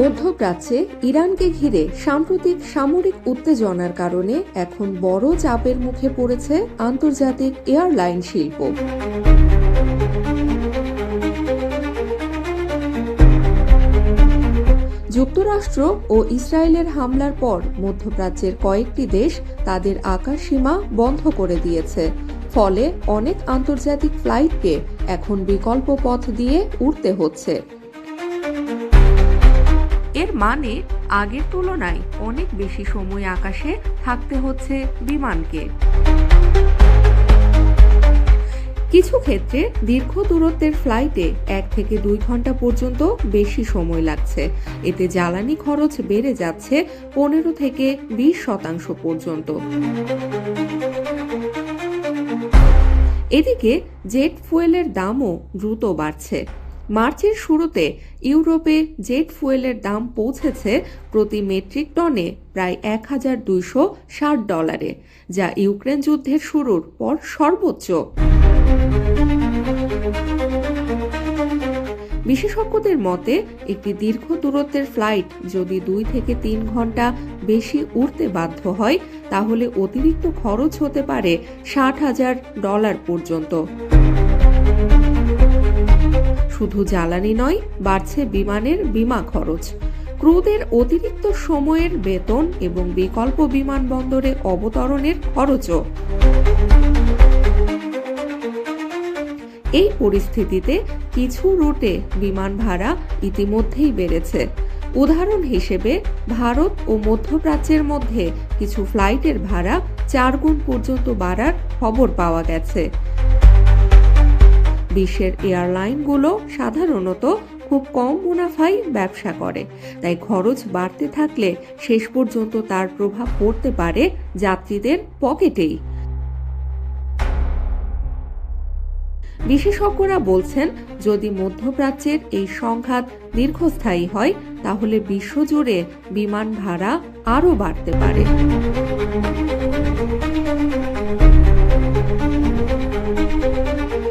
মধ্যপ্রাচ্যে ইরানকে ঘিরে সাম্প্রতিক সামরিক উত্তেজনার কারণে এখন বড় চাপের মুখে পড়েছে আন্তর্জাতিক এয়ারলাইন শিল্প। যুক্তরাষ্ট্র ও ইসরায়েলের হামলার পর মধ্যপ্রাচ্যের কয়েকটি দেশ তাদের আকাশসীমা বন্ধ করে দিয়েছে। ফলে অনেক আন্তর্জাতিক ফ্লাইটকে এখন বিকল্প পথ দিয়ে উড়তে হচ্ছে। এর মানে আগের তুলনায় অনেক বেশি সময় আকাশে থাকতে হচ্ছে বিমানকে। কিছু ক্ষেত্রে দীর্ঘ দূরত্বের ফ্লাইটে 1 থেকে 2 ঘন্টা পর্যন্ত বেশি সময় লাগছে। এতে জ্বালানি খরচ বেড়ে যাচ্ছে 15 থেকে 20% পর্যন্ত। এদিকে জেট ফুয়েলের দামও দ্রুত বাড়ছে। মার্চের শুরুতে ইউরোপে জেট ফুয়েলের দাম পৌঁছেছে প্রতি মেট্রিক টনে প্রায় $1260, যা ইউক্রেন যুদ্ধের শুরুর পর সর্বোচ্চ। বিশেষজ্ঞদের মতে একটি দীর্ঘ দূরত্বের ফ্লাইট যদি 2 থেকে 3 ঘন্টা বেশি উড়তে বাধ্য হয়, তাহলে অতিরিক্ত খরচ হতে পারে $60,000 পর্যন্ত। শুধু জ্বালানি নয়, বাড়ছে বিমানের বিমা খরচ, ক্রুদের অতিরিক্ত সময়ের বেতন এবং বিকল্প বিমানবন্দরে অবতরণের খরচও। এই পরিস্থিতিতে কিছু রুটে বিমান ভাড়া ইতিমধ্যেই বেড়েছে। উদাহরণ হিসেবে ভারত ও মধ্যপ্রাচ্যের মধ্যে কিছু ফ্লাইটের ভাড়া 4 গুণ পর্যন্ত বাড়ার খবর পাওয়া গেছে। বিশ্বের এয়ারলাইনগুলো সাধারণত খুব কম মুনাফায় ব্যবসা করে, তাই খরচ বাড়তে থাকলে শেষ পর্যন্ত তার প্রভাব পড়তে পারে যাত্রীদের পকেটেই। বিশেষজ্ঞরা বলছেন, যদি মধ্যপ্রাচ্যের এই সংঘাত দীর্ঘস্থায়ী হয়, তাহলে বিশ্বজুড়ে বিমান ভাড়া আরও বাড়তে পারে।